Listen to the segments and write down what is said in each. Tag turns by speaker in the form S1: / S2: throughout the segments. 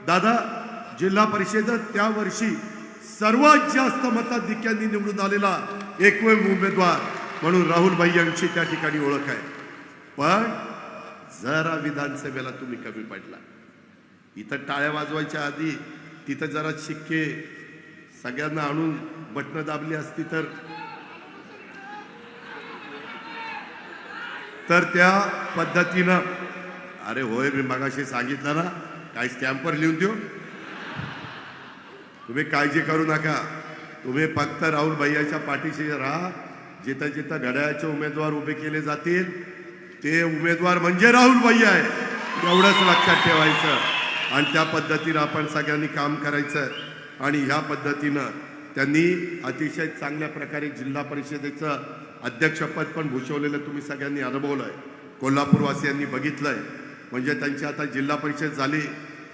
S1: दादा जिल्हा परिषद त्या वर्षी सर्वात जास्त मताधिक्यांनी निवडून आलेला एकमेव उमेदवार म्हणून राहुल भाई यांची त्या ठिकाणी ओळख आहे. पण जरा विधानसभेला तुम्ही कमी पडला. इथं टाळ्या वाजवायच्या आधी तिथं जरा शिक्के सगळ्यांना आणून बटणं दाबली असती तर त्या पद्धतीनं अरे होय मी मगाशी सांगितलं ना काय स्टॅम्पवर लिहून देऊ. तुम्ही काळजी करू नका. तुम्ही फक्त राहुल भैयाच्या पाठीशी राहा. जिथं जिथं घड्याळाचे उमेदवार उभे केले जातील ते उमेदवार म्हणजे राहुल भैया आहे एवढंच लक्षात ठेवायचं. आणि त्या पद्धतीनं आपण सगळ्यांनी काम करायचं. आणि ह्या पद्धतीनं त्यांनी अतिशय चांगल्या प्रकारे जिल्हा परिषदेचं अध्यक्षपद पण भूषवलेलं तुम्ही सगळ्यांनी अनुभवलंय. कोल्हापूरवासियांनी बघितलंय. म्हणजे त्यांची आता जिल्हा परिषद झाली.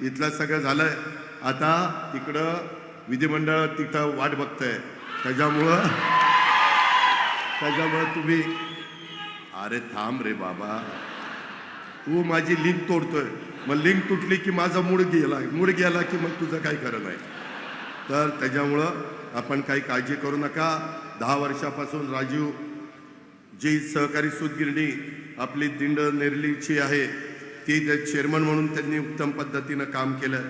S1: इथलं सगळं झालंय. आता तिकडं विधिमंडळ तिथं वाट बघतंय. त्याच्यामुळं तुम्ही अरे थांब रे बाबा तू माझी लिंक तोडतोय. मग लिंक तुटली की माझा मूड गेला की मग तुझं काही खरं नाही. तर त्याच्यामुळं आपण काही काळजी करू नका. 10 वर्षापासून राजीव जी सहकारी सूतगिरणी आपली दिंड नेरलीची आहे ती चेअरमन म्हणून त्यांनी उत्तम पद्धतीनं काम केलं.